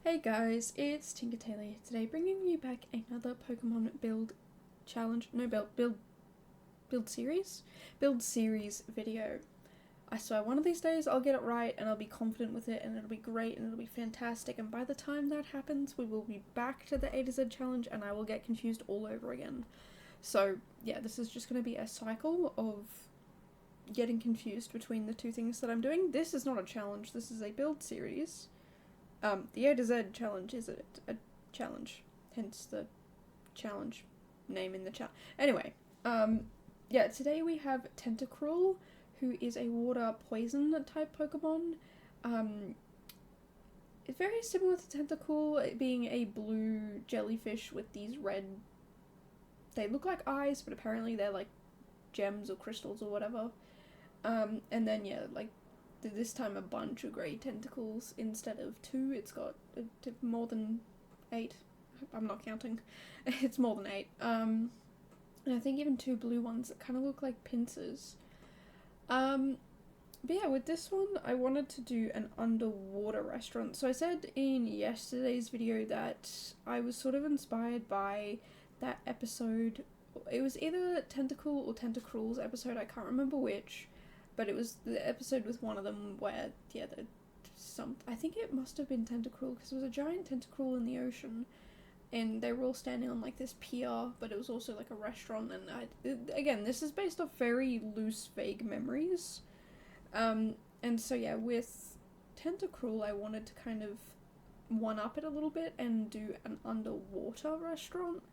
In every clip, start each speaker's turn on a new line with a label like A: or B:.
A: Hey guys, it's Tinker Taylor here today, bringing you back another Pokemon build challenge, no build series video. I swear one of these days I'll get it right and I'll be confident with it and it'll be great and it'll be fantastic, and by the time that happens we will be back to the A to Z challenge and I will get confused all over again. So yeah, this is just going to be a cycle of getting confused between the two things that I'm doing. This is not a challenge, this is a build series. The A to Z challenge is a challenge, hence the challenge name in the chat. Anyway, yeah, today we have Tentacruel, who is a water poison type Pokemon. It's very similar to Tentacruel, it being a blue jellyfish with these red, they look like eyes, but apparently they're like gems or crystals or whatever. And then yeah, like this time a bunch of grey tentacles instead of 2. It's got more than 8. I'm not counting. It's more than 8. And I think even 2 blue ones that kind of look like pincers. But yeah, with this one, I wanted to do an underwater restaurant. So I said in yesterday's video that I was sort of inspired by that episode. It was either Tentacle or Tentacruel's episode, I can't remember which. But it was the episode with one of them where, yeah, I think it must have been Tentacruel, because it was a giant Tentacruel in the ocean, and they were all standing on, like, this pier, but it was also, like, a restaurant, and again, this is based off very loose, vague memories, and so, yeah, with Tentacruel, I wanted to kind of one-up it a little bit and do an underwater restaurant.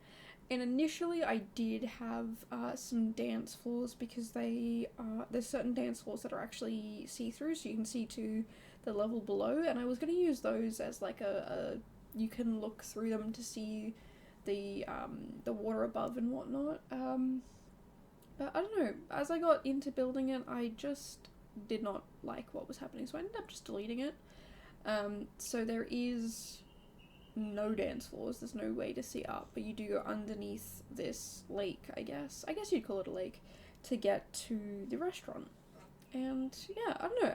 A: And initially I did have some dance floors, because there's certain dance floors that are actually see-through, so you can see to the level below, and I was going to use those as like you can look through them to see the water above and whatnot. But I don't know, as I got into building it, I just did not like what was happening, so I ended up just deleting it. So there is no dance floors, there's no way to see up, but you do go underneath this lake, I guess you'd call it a lake, to get to the restaurant. And yeah, I don't know,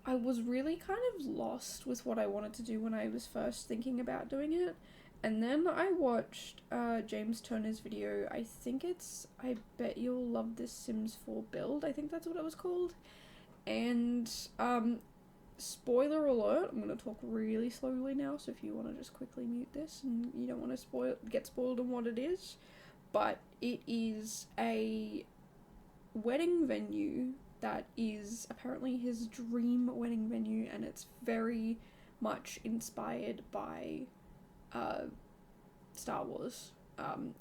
A: I was really kind of lost with what I wanted to do when I was first thinking about doing it, and then I watched James Turner's video. I think it's I Bet You'll Love This Sims 4 build, I think that's what it was called. And spoiler alert, I'm going to talk really slowly now, so if you want to just quickly mute this and you don't want to get spoiled on what it is, but it is a wedding venue that is apparently his dream wedding venue, and it's very much inspired by Star Wars.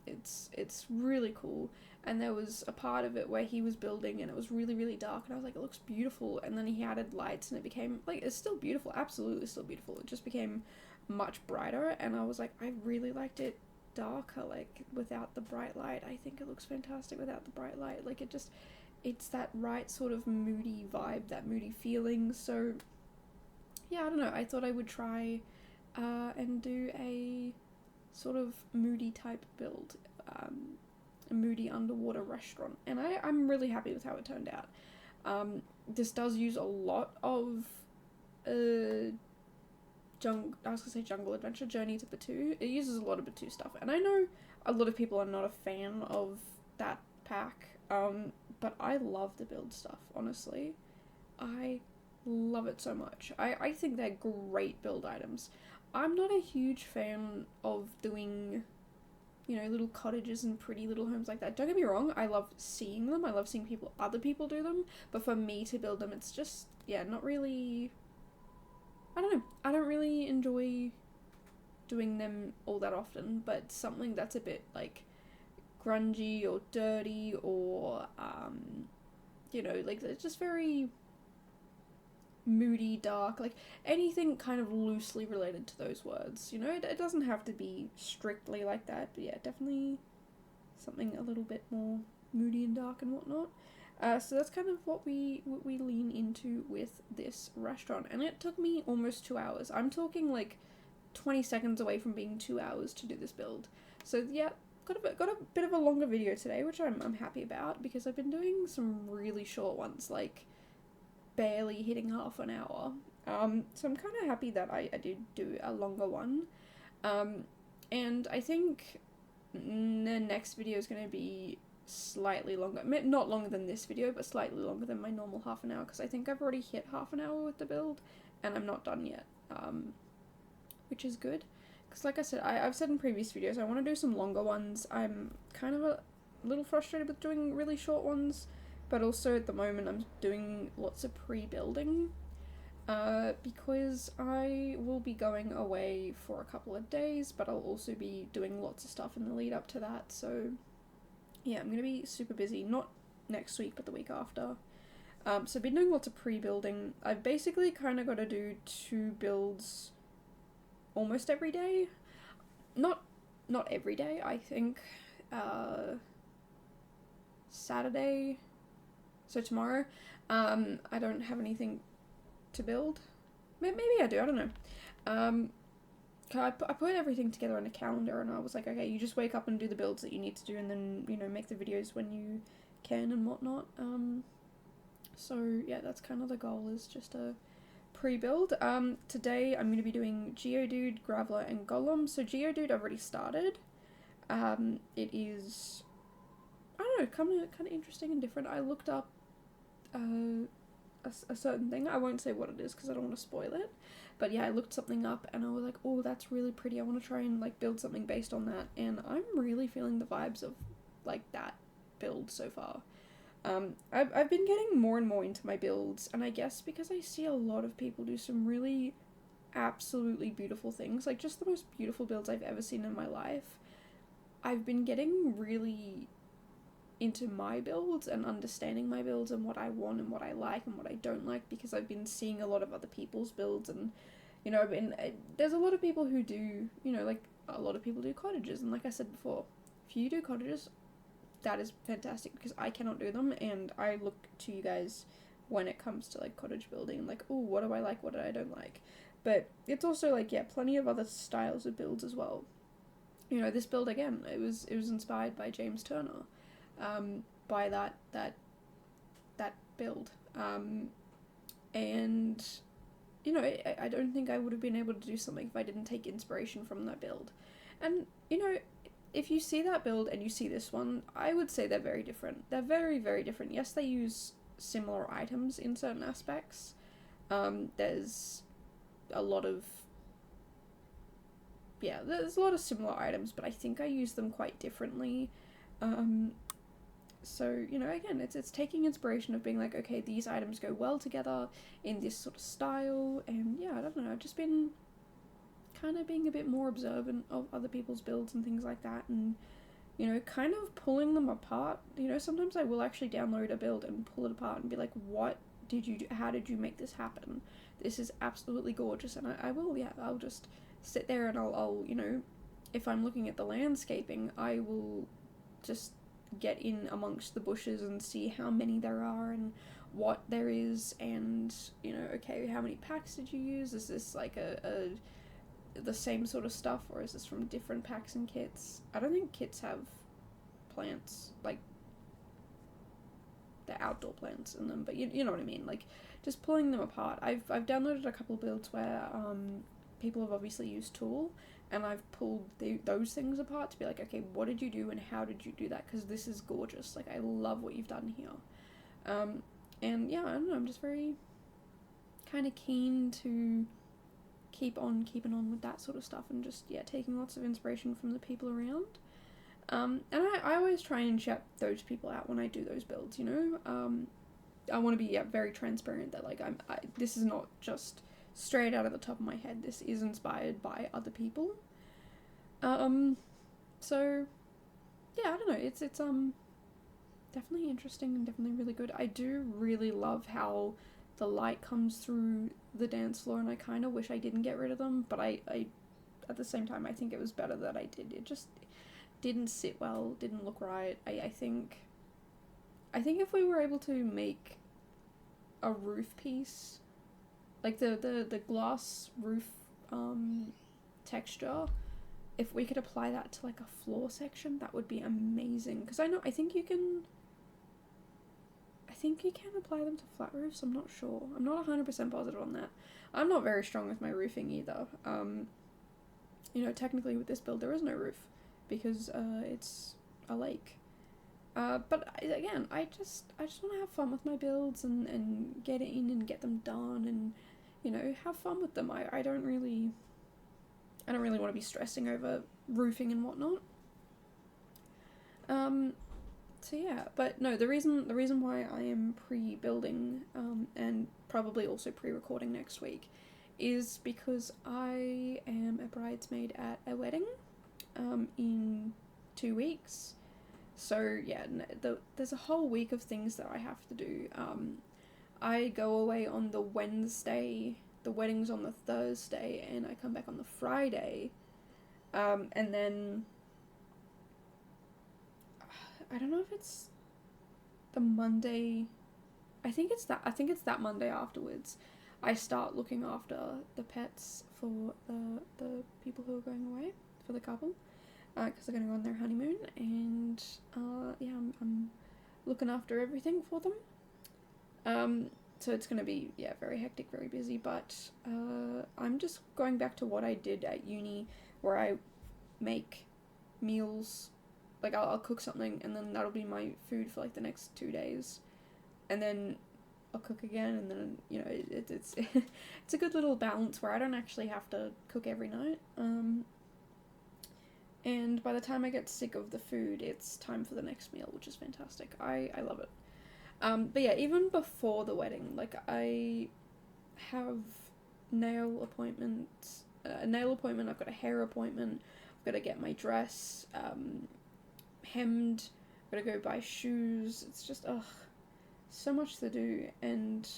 A: It's really cool, and there was a part of it where he was building and it was really, really dark, and I was like, it looks beautiful, and then he added lights and it became, like, it's still beautiful, absolutely still beautiful, it just became much brighter, and I was like, I really liked it darker, like, without the bright light. I think it looks fantastic without the bright light, like, it's that right sort of moody vibe, that moody feeling. So yeah, I don't know, I thought I would try and do a sort of moody type build, a moody underwater restaurant, and I'm really happy with how it turned out. This does use a lot of Jungle Adventure Journey to Batuu. It uses a lot of Batuu stuff, and I know a lot of people are not a fan of that pack, but I love the build stuff, honestly. I love it so much. I think they're great build items. I'm not a huge fan of doing, little cottages and pretty little homes like that. Don't get me wrong, I love seeing them. I love seeing other people do them. But for me to build them, it's just, yeah, not really, I don't know. I don't really enjoy doing them all that often. But something that's a bit, like, grungy or dirty or, like, it's just very moody, dark, like anything kind of loosely related to those words, it doesn't have to be strictly like that, but yeah, definitely something a little bit more moody and dark and whatnot. So that's kind of what we lean into with this restaurant, and it took me almost 2 hours. I'm talking like 20 seconds away from being 2 hours to do this build. So yeah, got a bit of a longer video today, which I'm happy about, because I've been doing some really short ones, like barely hitting half an hour. So I'm kind of happy that I did do a longer one. And I think the next video is going to be slightly longer, not longer than this video, but slightly longer than my normal half an hour, because I think I've already hit half an hour with the build, and I'm not done yet, which is good, because like I said, I've said in previous videos, I want to do some longer ones. I'm kind of a little frustrated with doing really short ones, but also at the moment I'm doing lots of pre-building, because I will be going away for a couple of days, but I'll also be doing lots of stuff in the lead up to that, so yeah, I'm going to be super busy, not next week, but the week after. So I've been doing lots of pre-building. I've basically kind of got to do 2 builds almost every day. Not every day, I think. Saturday, so tomorrow. I don't have anything to build. Maybe I do, I don't know. I put everything together in a calendar, and I was like, okay, you just wake up and do the builds that you need to do, and then, you know, make the videos when you can and whatnot. So yeah, that's kind of the goal, is just a pre-build. Today I'm going to be doing Geodude, Graveler, and Golem. So Geodude I've already started. It is, I don't know, kind of interesting and different. I looked up a certain thing. I won't say what it is because I don't want to spoil it. But yeah, I looked something up and I was like, oh, that's really pretty. I want to try and like build something based on that. And I'm really feeling the vibes of like that build so far. I've been getting more and more into my builds, and I guess because I see a lot of people do some really absolutely beautiful things, like just the most beautiful builds I've ever seen in my life. I've been getting really into my builds and understanding my builds and what I want and what I like and what I don't like, because I've been seeing a lot of other people's builds, and you know, there's a lot of people who do, you know, like a lot of people do cottages, and like I said before, if you do cottages, that is fantastic, because I cannot do them, and I look to you guys when it comes to like cottage building, like, oh, what do I like, what do I don't like. But it's also like, yeah, plenty of other styles of builds as well. You know, this build again, it was inspired by James Turner, by that build, and you know, I don't think I would have been able to do something if I didn't take inspiration from that build. And you know, if you see that build and you see this one, I would say they're very different. They're very, very different. Yes, they use similar items in certain aspects. There's a lot of similar items, but I think I use them quite differently. So, you know, again, it's taking inspiration of being like, okay, these items go well together in this sort of style, and yeah, I don't know, I've just been kind of being a bit more observant of other people's builds and things like that, and you know, kind of pulling them apart. You know, sometimes I will actually download a build and pull it apart and be like, what did you do? How did you make this happen? This is absolutely gorgeous. And I'll just sit there and I'll you know, if I'm looking at the landscaping, I will just get in amongst the bushes and see how many there are and what there is, and you know, okay, how many packs did you use? Is this like the same sort of stuff, or is this from different packs and kits? I don't think kits have plants, like the outdoor plants in them, but you know what I mean, like just pulling them apart. I've downloaded a couple builds where people have obviously used Tool, and I've pulled those things apart to be like, okay, what did you do and how did you do that? Because this is gorgeous. Like, I love what you've done here. And yeah, I don't know, I'm just very kind of keen to keep on keeping on with that sort of stuff, and just, yeah, taking lots of inspiration from the people around. And I always try and shout those people out when I do those builds, you know. I want to be very transparent that, like, this is not just straight out of the top of my head. This is inspired by other people. So, yeah, I don't know. It's definitely interesting and definitely really good. I do really love how the light comes through the dance floor, and I kind of wish I didn't get rid of them, but I at the same time, I think it was better that I did. It just didn't sit well, didn't look right. I think if we were able to make a roof piece, like the glass roof texture, if we could apply that to like a floor section, that would be amazing. Because I think you can think you can apply them to flat roofs. I'm not sure. I'm not 100% positive on that. I'm not very strong with my roofing either. Technically with this build there is no roof because it's a lake. But again, I just want to have fun with my builds and get in and get them done and have fun with them. I don't really want to be stressing over roofing and whatnot. So yeah, but no, the reason why I am pre-building and probably also pre-recording next week is because I am a bridesmaid at a wedding in 2 weeks. So yeah, there's a whole week of things that I have to do. I go away on the Wednesday, the wedding's on the Thursday, and I come back on the Friday. And then I don't know if it's the Monday. I think it's that Monday afterwards. I start looking after the pets for the people who are going away, for the couple, because they're going to go on their honeymoon, and I'm looking after everything for them. So it's going to be very hectic, very busy, but I'm just going back to what I did at uni, where I make meals. Like, I'll cook something, and then that'll be my food for, like, the next 2 days. And then I'll cook again, and then, it's it's a good little balance where I don't actually have to cook every night. And by the time I get sick of the food, it's time for the next meal, which is fantastic. I love it. But yeah, even before the wedding, like, I have nail appointments, I've got a hair appointment, I've got to get my dress, hemmed, gotta go buy shoes. It's just so much to do, and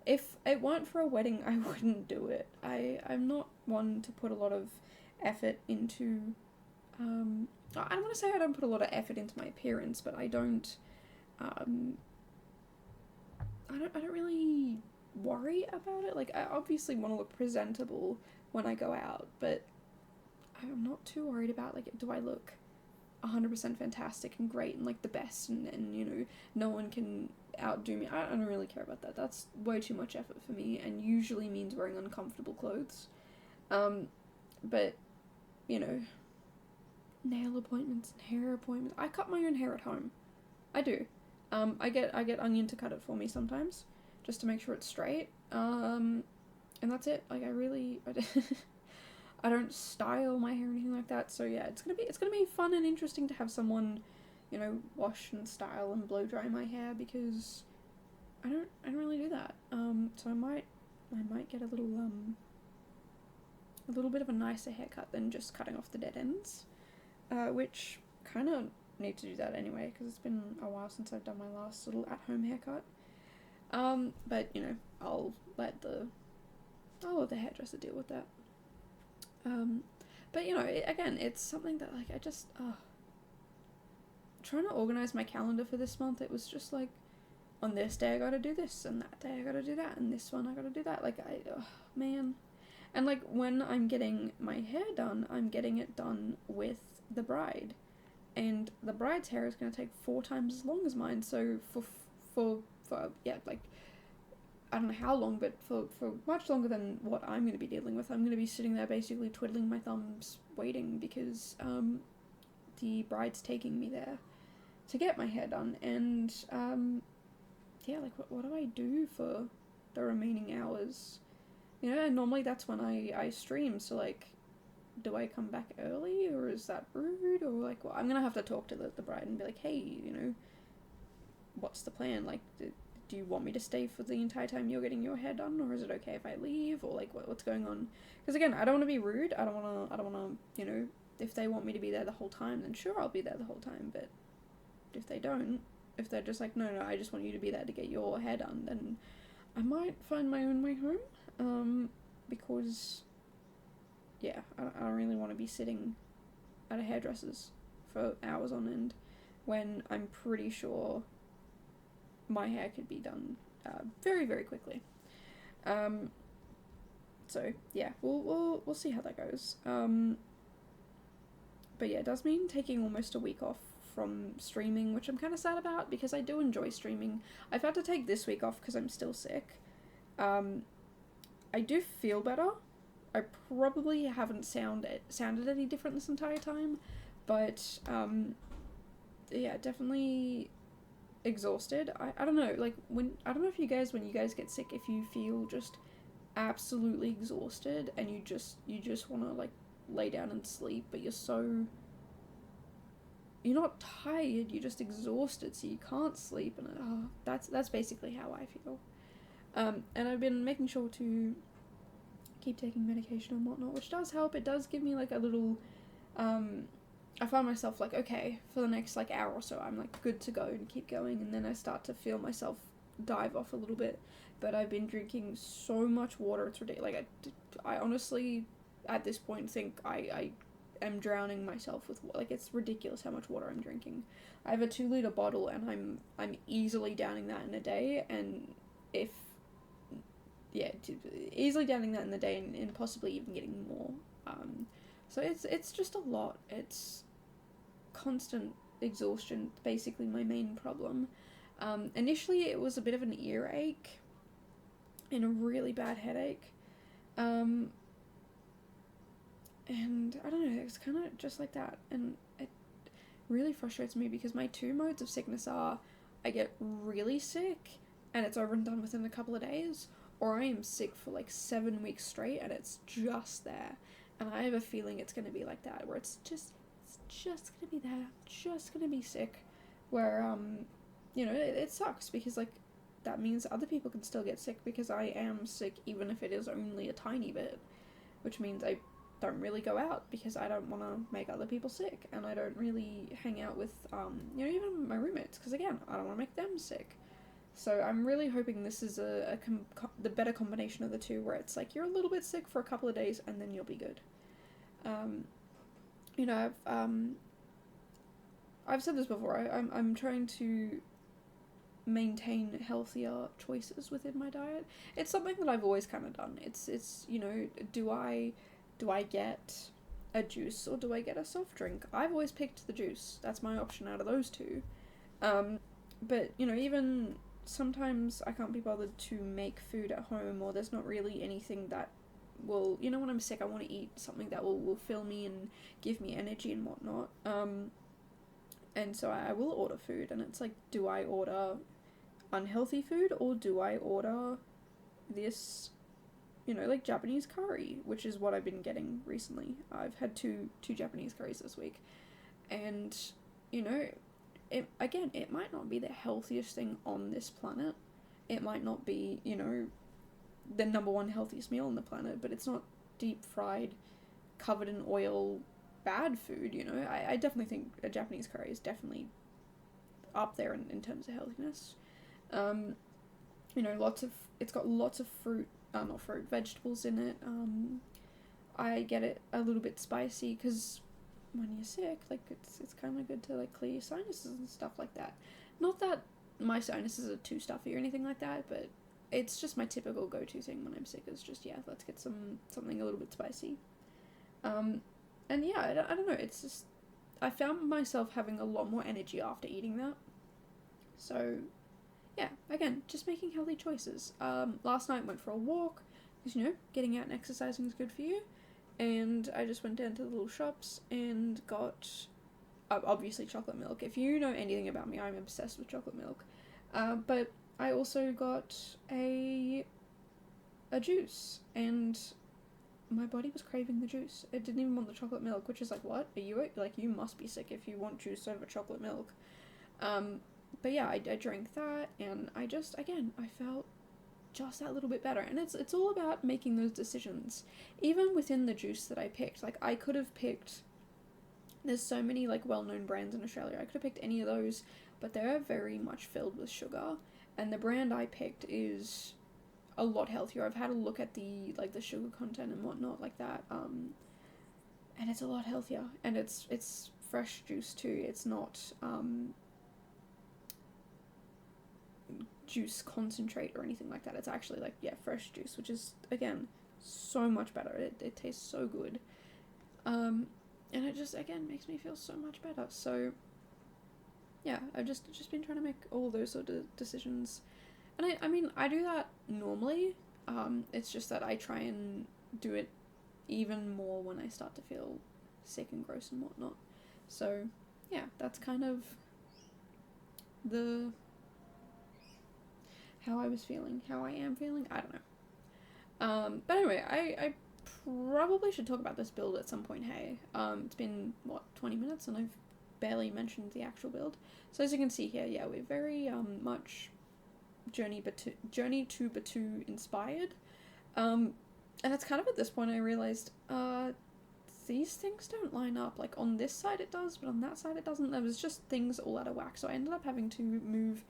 A: if it weren't for a wedding, I wouldn't do it. I'm not one to put a lot of effort into I don't want to say I don't put a lot of effort into my appearance, but I don't really worry about it. Like, I obviously want to look presentable when I go out, but I'm not too worried about, like, do I look 100% fantastic and great and, like, the best and no one can outdo me. I don't really care about that. That's way too much effort for me, and usually means wearing uncomfortable clothes. But nail appointments and hair appointments. I cut my own hair at home. I do. I get Onion to cut it for me sometimes, just to make sure it's straight. And that's it. Like, I don't style my hair or anything like that. So yeah, it's gonna be fun and interesting to have someone, wash and style and blow dry my hair, because I don't really do that. So I might get a little bit of a nicer haircut than just cutting off the dead ends, which kind of need to do that anyway, because it's been a while since I've done my last little at-home haircut. But I'll let the hairdresser deal with that. But again, it's something that, like, I just trying to organize my calendar for this month. It was just like, on this day I gotta do this, and that day I gotta do that, and this one I gotta do that. Like, man. And, like, when I'm getting my hair done, I'm getting it done with the bride, and the bride's hair is gonna take 4 times as long as mine. So for like, I don't know how long, but for much longer than what I'm going to be dealing with. I'm going to be sitting there basically twiddling my thumbs, waiting, because the bride's taking me there to get my hair done. And like, what do I do for the remaining hours? And normally that's when I stream, so, like, do I come back early, or is that rude, or, like, well, I'm going to have to talk to the bride and be like, hey, what's the plan? Like, do you want me to stay for the entire time you're getting your hair done, or is it okay if I leave, or, like, what's going on? Because, again, I don't want to be rude. I don't want to, if they want me to be there the whole time, then sure, I'll be there the whole time. But if they don't, if they're just like, no, I just want you to be there to get your hair done, then I might find my own way home. Because, yeah, I don't really want to be sitting at a hairdresser's for hours on end when I'm pretty sure my hair could be done very, very quickly. So yeah, we'll see how that goes. But yeah, it does mean taking almost a week off from streaming, which I'm kind of sad about because I do enjoy streaming. I've had to take this week off because I'm still sick. I do feel better. I probably haven't sounded any different this entire time, but yeah, definitely exhausted. I don't know, like I don't know if you guys, when you guys get sick, if you feel just absolutely exhausted and you just want to like lay down and sleep, but you're not tired, you're just exhausted, so you can't sleep, and that's basically how I feel. And I've been making sure to keep taking medication and whatnot, which does help. It does give me like a little, I find myself like, okay, for the next like hour or so, I'm like good to go and keep going, and then I start to feel myself dive off a little bit. But I've been drinking so much water, it's ridiculous. Like I honestly, at this point, think I am drowning myself with water. Like, it's ridiculous how much water I'm drinking. I have a 2-liter bottle, and I'm easily downing that in a day, and easily downing that in the day, and possibly even getting more. So it's just a lot. It's constant exhaustion, basically my main problem. Initially it was a bit of an earache and a really bad headache. And I don't know, it's kind of just like that. And it really frustrates me because my 2 modes of sickness are I get really sick and it's over and done within a couple of days, or I am sick for like 7 weeks straight and it's just there. And I have a feeling it's going to be like that, where it's just going to be there, just going to be sick, where, it sucks because, like, that means other people can still get sick because I am sick even if it is only a tiny bit, which means I don't really go out because I don't want to make other people sick, and I don't really hang out with, even my roommates, because, again, I don't want to make them sick. So I'm really hoping this is the better combination of the two, where it's like you're a little bit sick for a couple of days and then you'll be good. I've said this before. I'm trying to maintain healthier choices within my diet. It's something that I've always kind of done. It's do I get a juice or do I get a soft drink? I've always picked the juice. That's my option out of those two. But even sometimes I can't be bothered to make food at home, or there's not really anything that will, when I'm sick, I want to eat something that will fill me and give me energy and whatnot. And so I will order food, and it's like, do I order unhealthy food, or do I order this, like Japanese curry, which is what I've been getting recently. I've had two Japanese curries this week, and, it might not be the healthiest thing on this planet. It might not be, the number one healthiest meal on the planet, but it's not deep fried, covered in oil, bad food, I definitely think a Japanese curry is definitely up there in terms of healthiness. It's got lots of vegetables in it. I get it a little bit spicy because when you're sick, like, it's kind of good to, like, clear your sinuses and stuff like that. Not that my sinuses are too stuffy or anything like that, but it's just my typical go-to thing when I'm sick is just, let's get something a little bit spicy. And yeah, I don't know, it's just, I found myself having a lot more energy after eating that. So, yeah, again, just making healthy choices. Last night went for a walk, because, getting out and exercising is good for you. And I just went down to the little shops and got, obviously, chocolate milk. If you know anything about me, I'm obsessed with chocolate milk. But I also got a juice, and my body was craving the juice. It didn't even want the chocolate milk, which is like, what? Are you, like, you must be sick if you want juice over chocolate milk. But yeah, I drank that, and I felt just that little bit better. And it's all about making those decisions. Even within the juice that I picked, like, I could have picked, there's so many, like, well-known brands in Australia, I could have picked any of those, but they're very much filled with sugar, and the brand I picked is a lot healthier. I've had a look at the sugar content and whatnot like that, and it's a lot healthier, and it's fresh juice too. It's not juice concentrate or anything like that. It's actually fresh juice, which is, again, so much better. It tastes so good. And it just, again, makes me feel so much better. So, yeah, I've just been trying to make all those sort of decisions. And I mean, I do that normally. It's just that I try and do it even more when I start to feel sick and gross and whatnot. So, yeah, that's kind of how I was feeling, how I am feeling, I don't know. But anyway, I probably should talk about this build at some point, hey. It's been, 20 minutes, and I've barely mentioned the actual build. So as you can see here, yeah, we're very, much Journey to Batuu inspired. And it's kind of at this point I realized, these things don't line up. Like, on this side it does, but on that side it doesn't. There was just things all out of whack, so I ended up having to move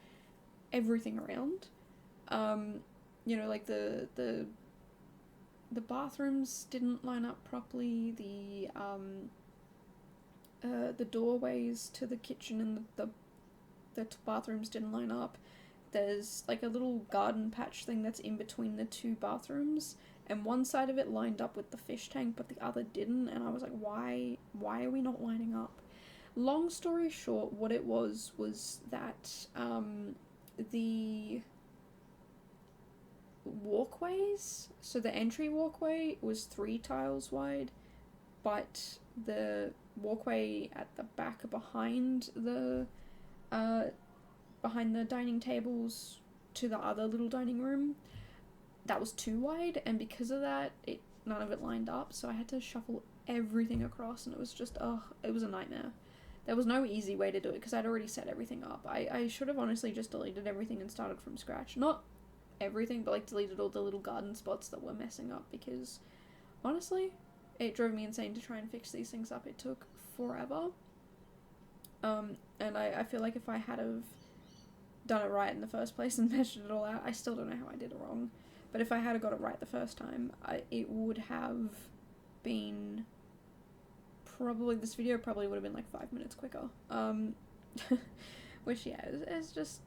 A: everything around. Like the bathrooms didn't line up properly, the doorways to the kitchen and the bathrooms didn't line up. There's like a little garden patch thing that's in between the two bathrooms, and one side of it lined up with the fish tank, but the other didn't, and I was like, why are we not lining up? Long story short, what it was that, the walkways, so the entry walkway was 3 tiles wide, but the walkway at the back behind the dining tables to the other little dining room, that was 2 wide, and because of that, none of it lined up, so I had to shuffle everything across, and it was just, it was a nightmare. There was no easy way to do it, because I'd already set everything up. I should have honestly just deleted everything and started from scratch. Not everything, but like deleted all the little garden spots that were messing up, because honestly, it drove me insane to try and fix these things up. It took forever. And I feel like if I had have done it right in the first place and measured it all out, I still don't know how I did it wrong, but if I had got it right the first time, it would have been probably, this video probably would have been like 5 minutes quicker. Which, yeah, it's just,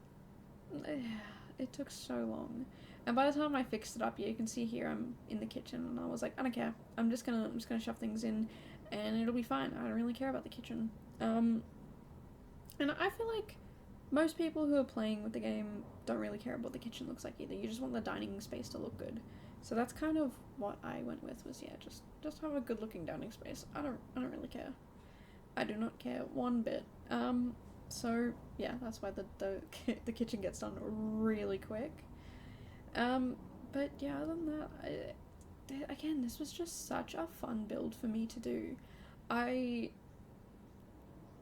A: it took so long. And by the time I fixed it up, yeah, you can see here I'm in the kitchen, and I was like, I don't care. I'm just gonna shove things in, and it'll be fine. I don't really care about the kitchen. And I feel like most people who are playing with the game don't really care about what the kitchen looks like either. You just want the dining space to look good. So that's kind of what I went with, was, yeah, just have a good looking dining space. I don't really care. I do not care one bit. So yeah, that's why the kitchen gets done really quick. But yeah, other than that, again, this was just such a fun build for me to do. I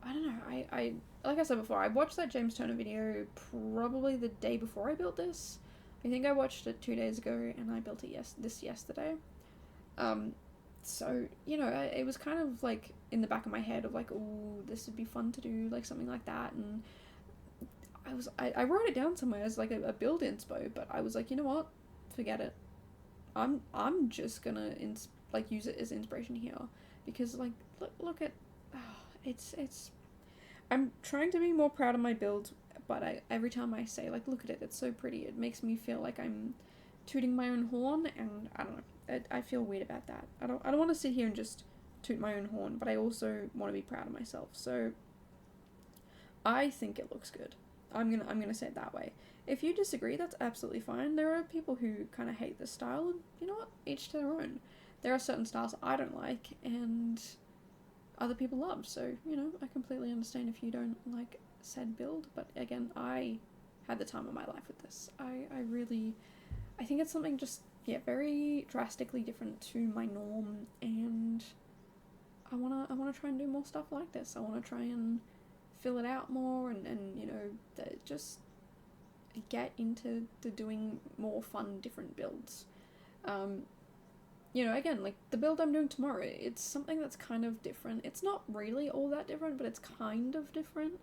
A: don't know, I like I said before, I watched that James Turner video probably the day before I built this. I think I watched it 2 days ago, and I built it yesterday. So, it was kind of like in the back of my head of like, oh, this would be fun to do, like something like that, and I wrote it down somewhere as like a build inspo, but I was like, you know what, forget it. I'm just gonna use it as inspiration here, because like look at, it's I'm trying to be more proud of my build, but every time I say, like, look at it, it's so pretty, it makes me feel like I'm tooting my own horn, and I don't know, I feel weird about that. I don't want to sit here and just toot my own horn, but I also want to be proud of myself. So I think it looks good. I'm gonna say it that way. If you disagree, that's absolutely fine. There are people who kind of hate this style, and you know what? Each to their own. There are certain styles I don't like, and other people love, so, I completely understand if you don't like said build, but again, I had the time of my life with this. I think it's something just, yeah, very drastically different to my norm, and I wanna try and do more stuff like this. I wanna try and fill it out more, and just get into doing more fun, different builds. Again, like the build I'm doing tomorrow, it's something that's kind of different. It's not really all that different, but it's kind of different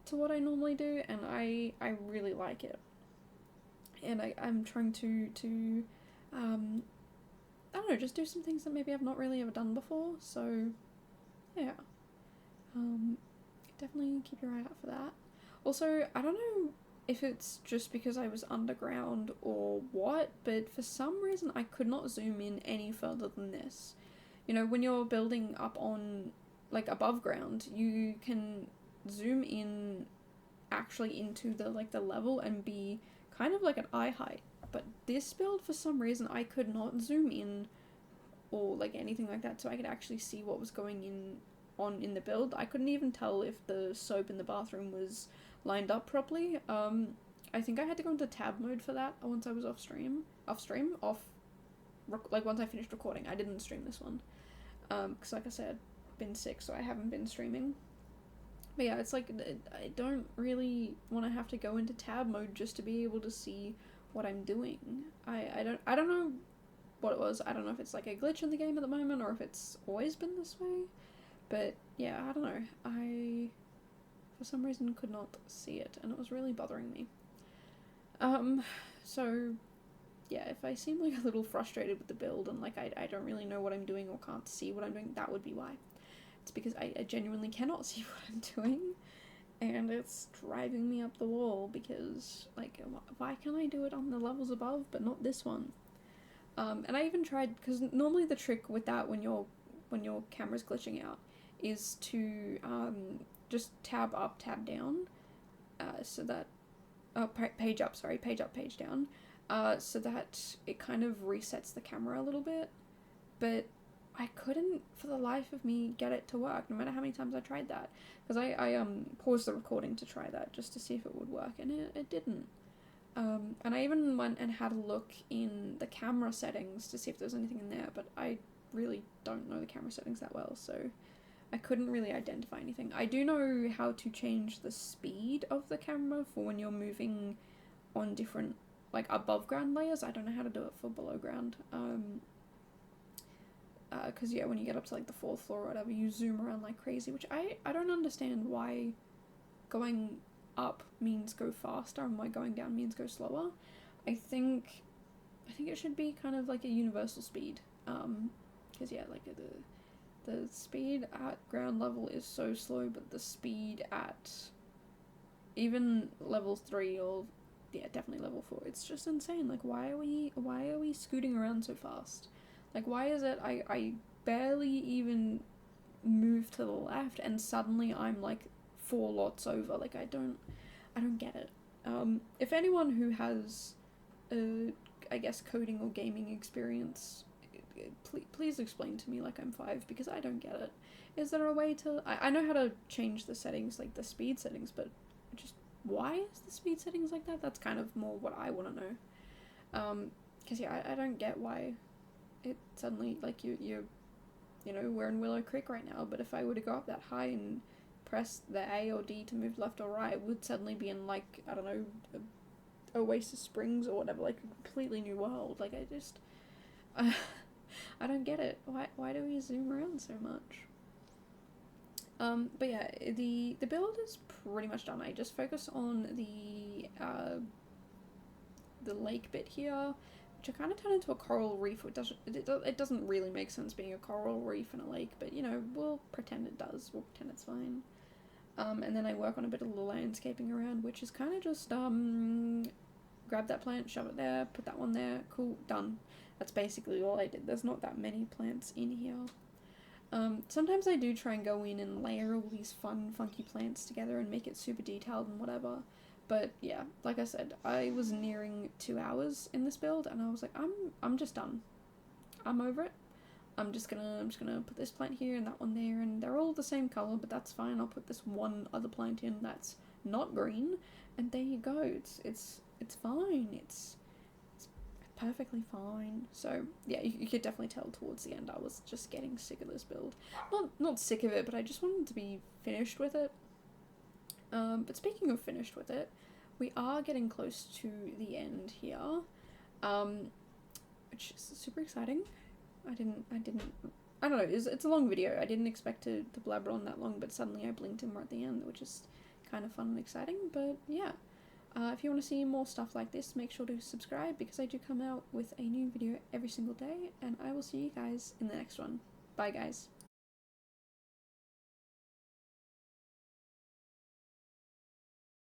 A: to what I normally do, and I really like it. And I'm trying to I don't know, just do some things that maybe I've not really ever done before, so yeah. Definitely keep your eye out for that. Also, I don't know if it's just because I was underground or what, but for some reason I could not zoom in any further than this. When you're building up on like above ground, you can zoom in actually into the like the level and be kind of like at eye height. But this build, for some reason, I could not zoom in or like anything like that, so I could actually see what was going on in the build. I couldn't even tell if the soap in the bathroom was lined up properly. I think I had to go into tab mode for that once I was like once I finished recording. I didn't stream this one, because like I said, I've been sick, so I haven't been streaming. But yeah, it's like, I don't really want to have to go into tab mode just to be able to see what I'm doing. I don't know what it was. I don't know if it's like a glitch in the game at the moment or if it's always been this way. But yeah, I don't know. I, for some reason, could not see it, and it was really bothering me. So yeah, if I seem like a little frustrated with the build and like I don't really know what I'm doing or can't see what I'm doing, that would be why. It's because I genuinely cannot see what I'm doing, and it's driving me up the wall because, like, why can I do it on the levels above but not this one? And I even tried, because normally the trick with that when your camera's glitching out is to just tab up, tab down, so that page up, page down, so that it kind of resets the camera a little bit. But I couldn't for the life of me get it to work, no matter how many times I tried that, because I paused the recording to try that just to see if it would work, and it didn't. And I even went and had a look in the camera settings to see if there's anything in there, but I really don't know the camera settings that well, so I couldn't really identify anything. I do know how to change the speed of the camera for when you're moving on different, like, above ground layers. I don't know how to do it for below ground. Because yeah, when you get up to like the 4th floor or whatever, you zoom around like crazy, which I don't understand why going up means go faster and why going down means go slower. I think it should be kind of like a universal speed, because yeah, like the speed at ground level is so slow, but the speed at even level 3 or yeah, definitely level 4, it's just insane. Like, why are we scooting around so fast? Like, why is it I barely even move to the left and suddenly I'm like 4 lots over? Like, I don't get it. If anyone who has I guess coding or gaming experience, please explain to me like I'm 5, because I don't get it. Is there a way to, I know how to change the settings, like the speed settings, but just why is the speed settings like that? That's kind of more what I want to know. Because yeah, I don't get why it suddenly, like, you're you know, we're in Willow Creek right now, but if I were to go up that high and press the A or D to move left or right, it would suddenly be in, like, I don't know, Oasis Springs or whatever, like a completely new world. Like, I just, I don't get it. Why do we zoom around so much? But yeah, the build is pretty much done. I just focus on the lake bit here, which I kind of turn into a coral reef. It doesn't really make sense being a coral reef in a lake, but you know, we'll pretend it does. We'll pretend it's fine. And then I work on a bit of the landscaping around, which is kind of just grab that plant, shove it there, put that one there, cool, done. That's basically all I did. There's not that many plants in here. Sometimes I do try and go in and layer all these fun, funky plants together and make it super detailed and whatever. But yeah, like I said, I was nearing 2 hours in this build, and I was like, I'm just done. I'm over it. I'm just gonna put this plant here and that one there, and they're all the same color, but that's fine. I'll put this one other plant in that's not green, and there you go. It's fine. It's perfectly fine. So yeah, you could definitely tell towards the end I was just getting sick of this build. Not sick of it, but I just wanted to be finished with it. But speaking of finished with it, we are getting close to the end here, which is super exciting. I don't know, it's a long video. I didn't expect to blabber on that long, but suddenly I blinked and we're at the end, which is kind of fun and exciting. But yeah, if you want to see more stuff like this, make sure to subscribe, because I do come out with a new video every single day, and I will see you guys in the next one. Bye guys.